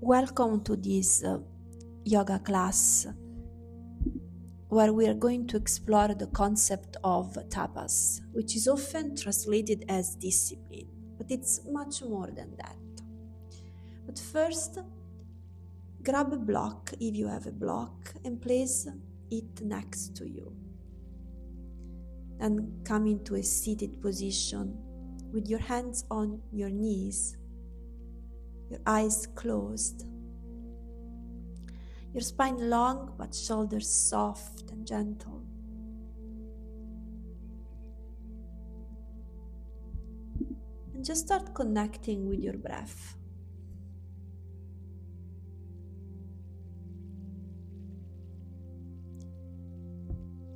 Welcome to this yoga class where we are going to explore the concept of tapas, which is often translated as discipline, but it's much more than that. But first, grab a block if you have a block and place it next to you. Then come into a seated position with your hands on your knees, your eyes closed. Your spine long, but shoulders soft and gentle. And just start connecting with your breath.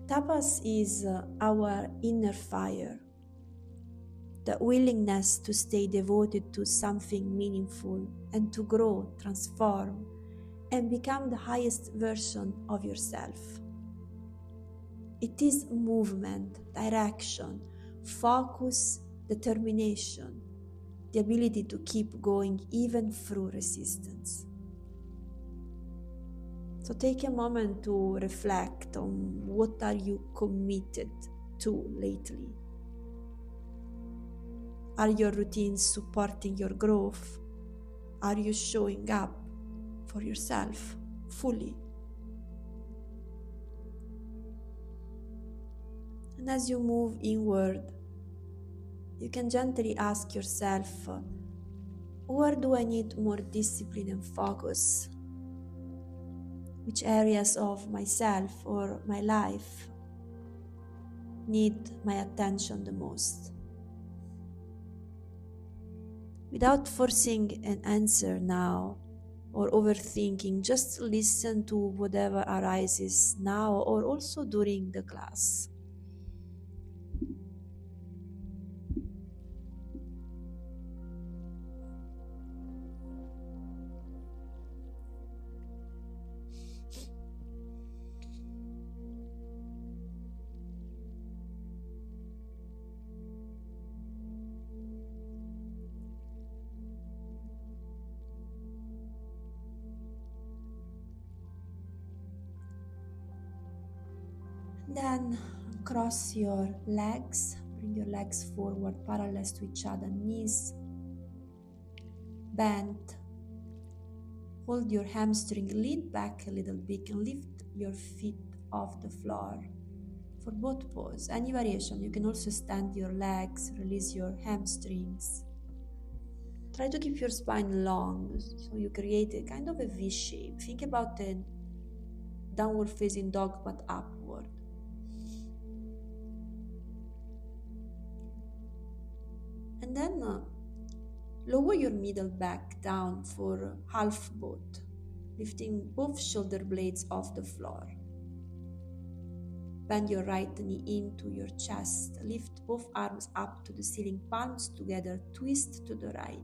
Tapas is our inner fire, the willingness to stay devoted to something meaningful and to grow, transform, and become the highest version of yourself. It is movement, direction, focus, determination, the ability to keep going even through resistance. So take a moment to reflect on what are you committed to lately. Are your routines supporting your growth? Are you showing up for yourself fully? And as you move inward, you can gently ask yourself, where do I need more discipline and focus? Which areas of myself or my life need my attention the most? Without forcing an answer now or overthinking, just listen to whatever arises now or also during the class. Then cross your legs, bring your legs forward parallel to each other, knees bent. Hold your hamstring, lean back a little bit and lift your feet off the floor for both poses. Any variation, you can also stand your legs, release your hamstrings. Try to keep your spine long so you create a kind of a V shape. Think about a downward facing dog but upward. And then lower your middle back down for half boat, lifting both shoulder blades off the floor. Bend your right knee into your chest, lift both arms up to the ceiling, palms together, twist to the right.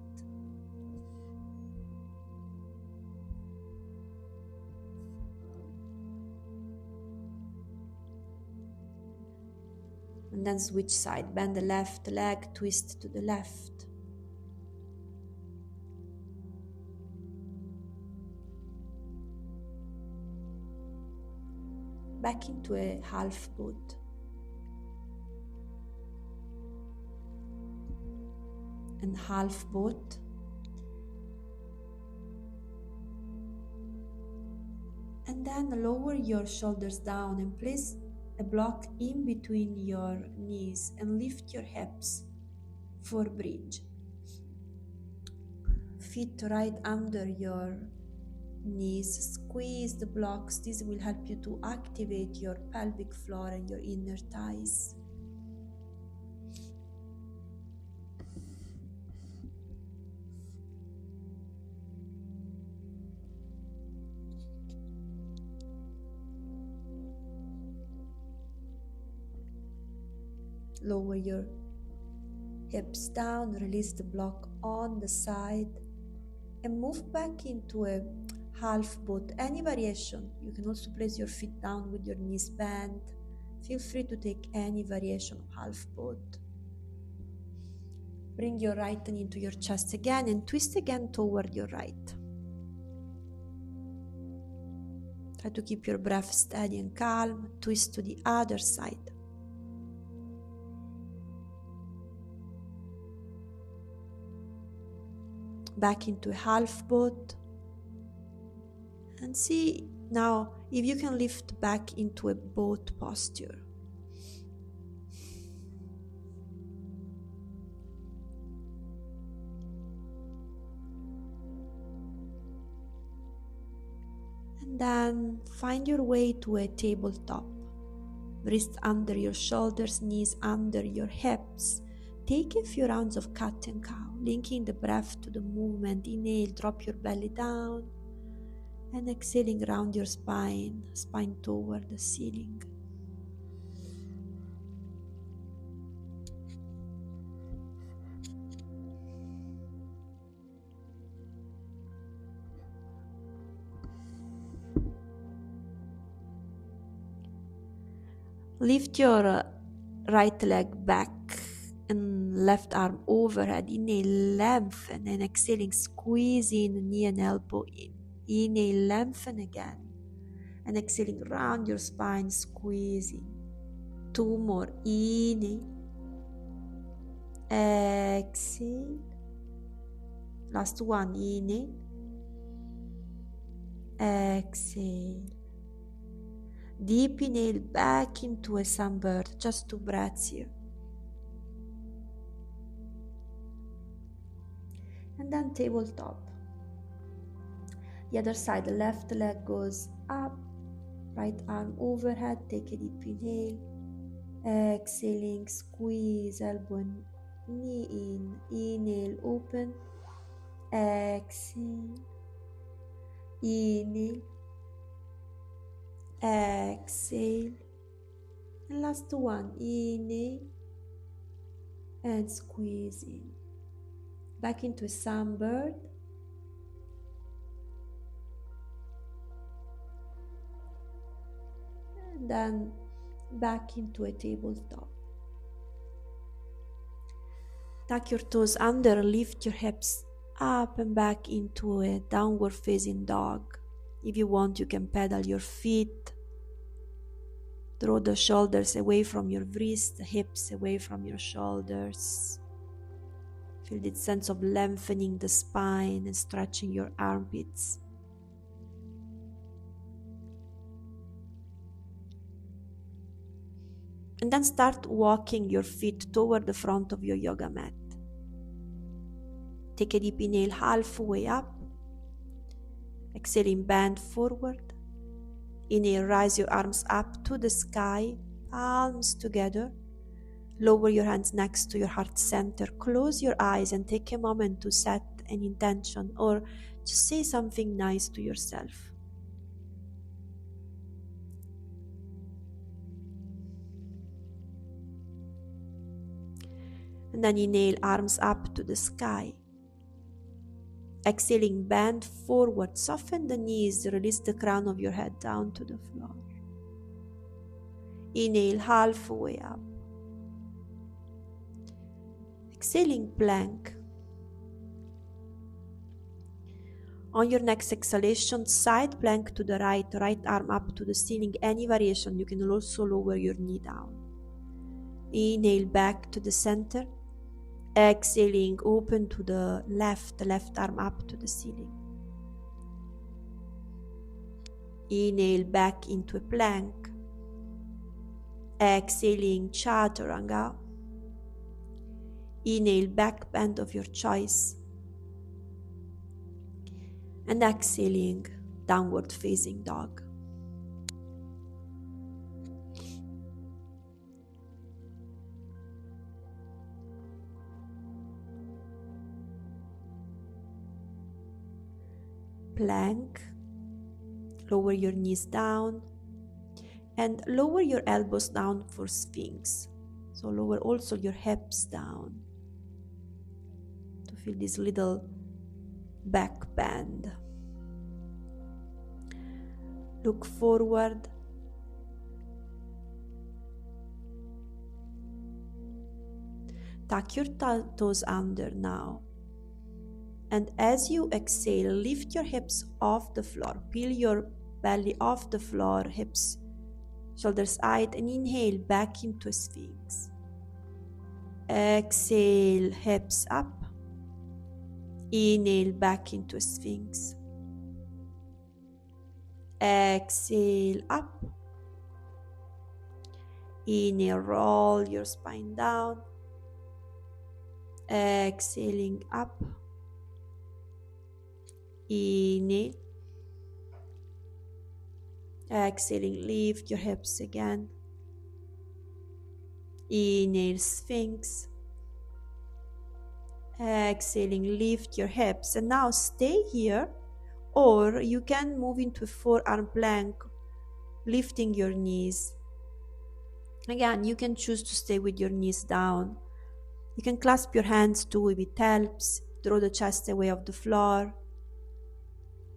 And then switch side, bend the left leg, twist to the left. Back into a half boat. And half boat. And then lower your shoulders down and place a block in between your knees and lift your hips for bridge. Feet right under your knees, squeeze the blocks. This will help you to activate your pelvic floor and your inner thighs. Lower your hips down, release the block on the side, and move back into a half boat. Any variation. You can also place your feet down with your knees bent. Feel free to take any variation of half boat. Bring your right knee into your chest again and twist again toward your right. Try to keep your breath steady and calm. Twist to the other side. Back into a half boat. And see now if you can lift back into a boat posture. And then find your way to a tabletop. Wrists under your shoulders, knees under your hips. Take a few rounds of cat and cow, linking the breath to the movement. Inhale, drop your belly down. And exhaling around your spine toward the ceiling. Lift your right leg back and left arm overhead. Inhale, lengthen, and exhaling, squeeze in knee and elbow in. Inhale, lengthen again, and exhaling round your spine, squeezing. 2 more. Inhale, exhale. Last one. Inhale, exhale. Deep inhale back into a sunbird. Just 2 breaths here. And then tabletop. The other side, the left leg goes up, right arm overhead. Take a deep inhale. Exhaling, squeeze elbow and knee in. Inhale, open. Exhale. Inhale. Exhale. And last one. Inhale. And squeeze in. Back into a sunbird. And then back into a tabletop. Tuck your toes under, lift your hips up and back into a downward facing dog. If you want, you can pedal your feet. Draw the shoulders away from your wrists, the hips away from your shoulders. Feel this sense of lengthening the spine and stretching your armpits. And then start walking your feet toward the front of your yoga mat. Take a deep inhale halfway up. Exhaling, bend forward. Inhale, rise your arms up to the sky, palms together. Lower your hands next to your heart center. Close your eyes and take a moment to set an intention or just say something nice to yourself. And then inhale, arms up to the sky. Exhaling, bend forward, soften the knees, release the crown of your head down to the floor. Inhale, halfway up. Exhaling, plank. On your next exhalation, side plank to the right, right arm up to the ceiling. Any variation, you can also lower your knee down. Inhale, back to the center. Exhaling, open to the left arm up to the ceiling. Inhale, back into a plank. Exhaling, chaturanga. Inhale, back bend of your choice. And exhaling, downward facing dog. Plank. Lower your knees down and lower your elbows down for Sphinx. So lower also your hips down to feel this little back bend. Look forward. Tuck your toes under now. And as you exhale, lift your hips off the floor. Peel your belly off the floor, hips, shoulders height, and inhale back into a sphinx. Exhale, hips up. Inhale back into a sphinx. Exhale up. Inhale, roll your spine down. Exhaling up. Inhale. Exhaling, lift your hips again. Inhale, sphinx. Exhaling, lift your hips. And now stay here, or you can move into a forearm plank, lifting your knees. Again, you can choose to stay with your knees down. You can clasp your hands too if it helps. Draw the chest away off the floor.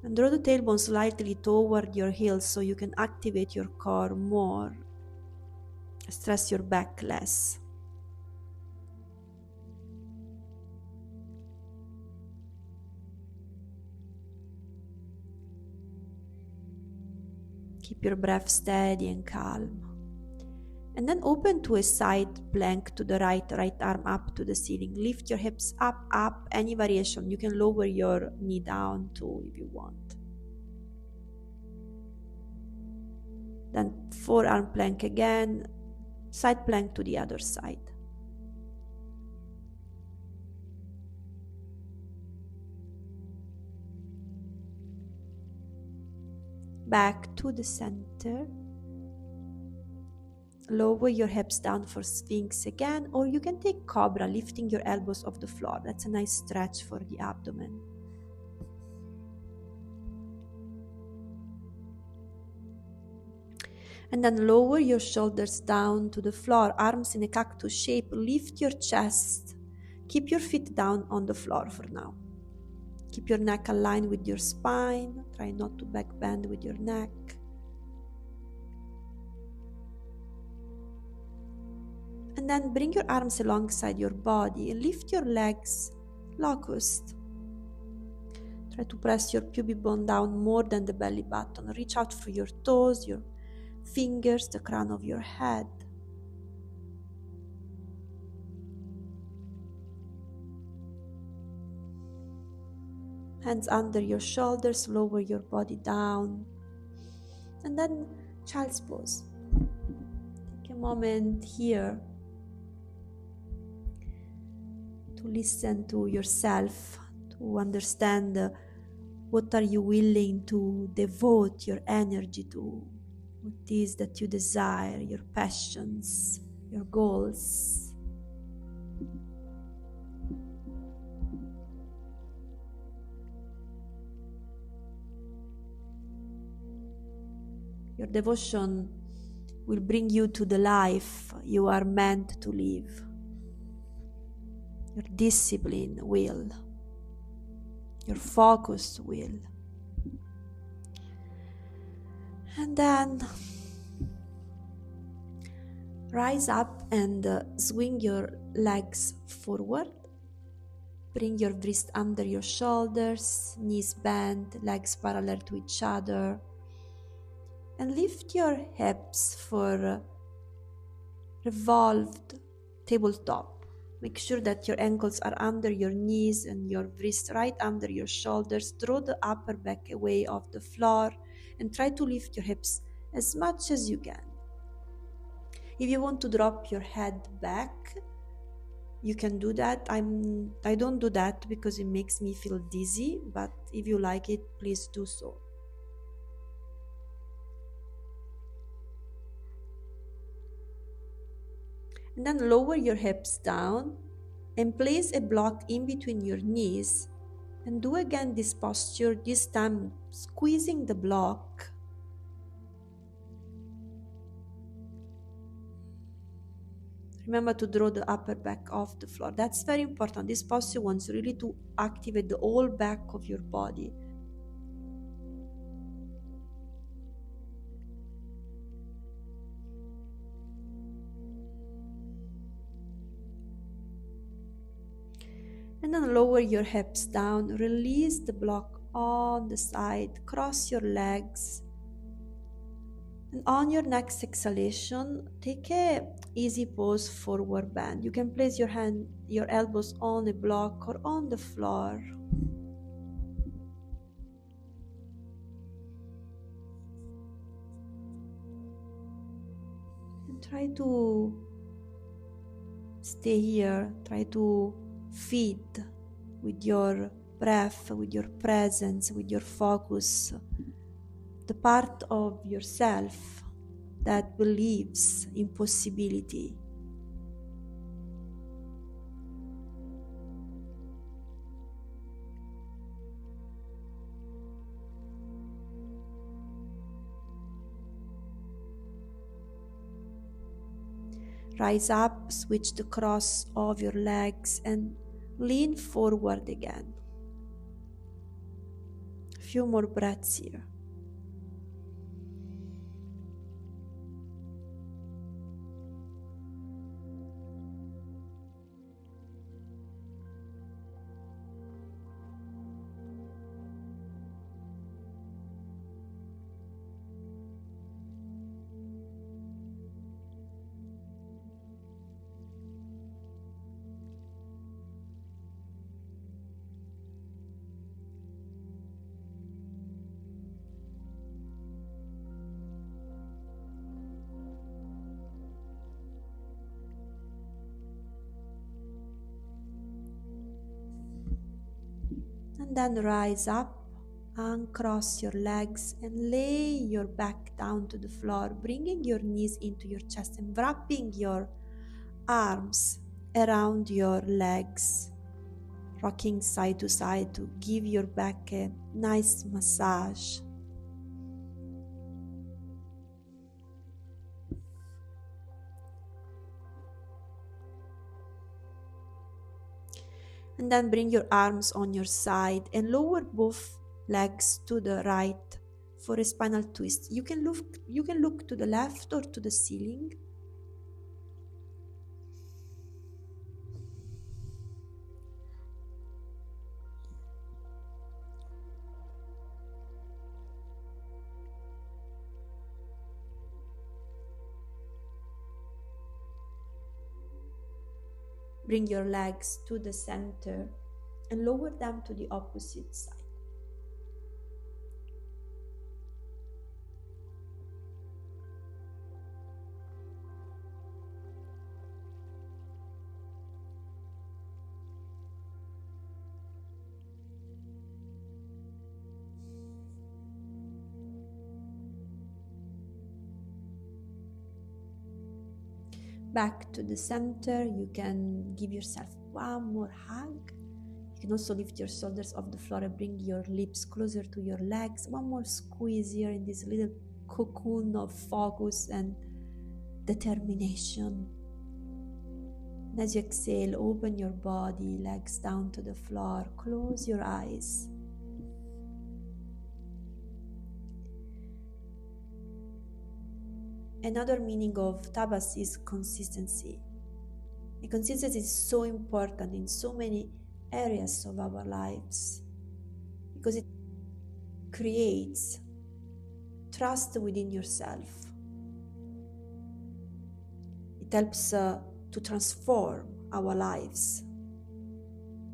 And draw the tailbone slightly toward your heels so you can activate your core more. Stress your back less. Keep your breath steady and calm. And then open to a side plank to the right arm up to the ceiling. Lift your hips up, any variation. You can lower your knee down too if you want. Then forearm plank again, side plank to the other side. Back to the center. Lower your hips down for Sphinx again, or you can take Cobra, lifting your elbows off the floor. That's a nice stretch for the abdomen. And then lower your shoulders down to the floor, arms in a cactus shape. Lift your chest. Keep your feet down on the floor for now. Keep your neck aligned with your spine. Try not to back bend with your neck. And then bring your arms alongside your body and lift your legs, locust. Try to press your pubic bone down more than the belly button. Reach out for your toes, your fingers, the crown of your head. Hands under your shoulders, lower your body down. And then child's pose. Take a moment here to listen to yourself, to understand what are you willing to devote your energy to, what is that you desire, your passions, your goals. Your devotion will bring you to the life you are meant to live. Your discipline will, your focus will. And then rise up and swing your legs forward. Bring your wrist under your shoulders, knees bent, legs parallel to each other. And lift your hips for revolved tabletop. Make sure that your ankles are under your knees and your wrists right under your shoulders. Draw the upper back away off the floor and try to lift your hips as much as you can. If you want to drop your head back, you can do that. I don't do that because it makes me feel dizzy, but if you like it, please do so. And then lower your hips down and place a block in between your knees. And do again this posture, this time squeezing the block. Remember to draw the upper back off the floor. That's very important. This posture wants really to activate the whole back of your body. And then lower your hips down, release the block on the side, cross your legs, And on your next exhalation, take a easy pose forward bend. You can place your elbows on a block or on the floor. And try to stay here. Try to feed with your breath, with your presence, with your focus, the part of yourself that believes in possibility. Rise up, switch the cross of your legs and lean forward again. A few more breaths here. And then rise up, uncross your legs and lay your back down to the floor, bringing your knees into your chest and wrapping your arms around your legs, rocking side to side to give your back a nice massage. And then bring your arms on your side and lower both legs to the right for a spinal twist. You can look to the left or to the ceiling. Bring your legs to the center and lower them to the opposite side. Back to the center. You can give yourself one more hug. You can also lift your shoulders off the floor and bring your lips closer to your legs. One more squeeze here in this little cocoon of focus and determination. And as you exhale, open your body, legs down to the floor. Close your eyes. Another meaning of tapas is consistency. And consistency is so important in so many areas of our lives because it creates trust within yourself. It helps to transform our lives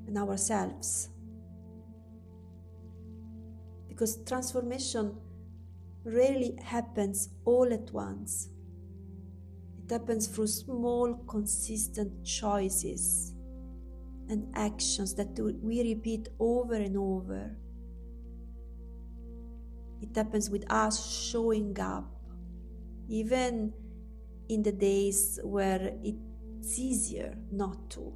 and ourselves, because transformation rarely happens all at once. It happens through small, consistent choices and actions that we repeat over and over. It happens with us showing up, even in the days where it's easier not to.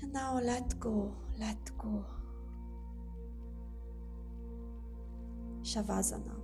And now let go, let go. Shavasana.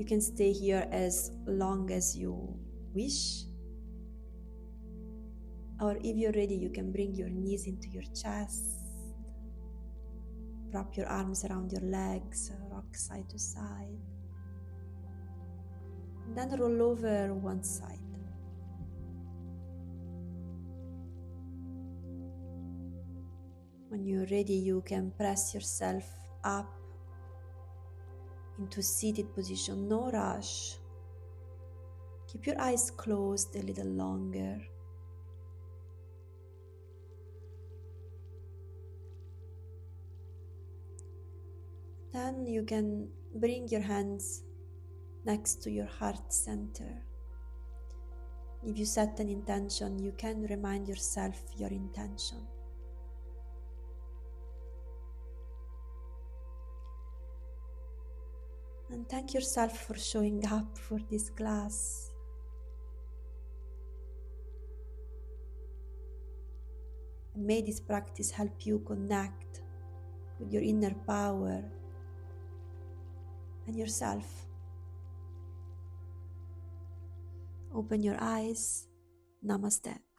You can stay here as long as you wish. Or if you're ready, you can bring your knees into your chest. Wrap your arms around your legs, rock side to side. And then roll over one side. When you're ready, you can press yourself up into seated position, no rush. Keep your eyes closed a little longer. Then you can bring your hands next to your heart center. If you set an intention, you can remind yourself your intention. And thank yourself for showing up for this class. And may this practice help you connect with your inner power and yourself. Open your eyes. Namaste.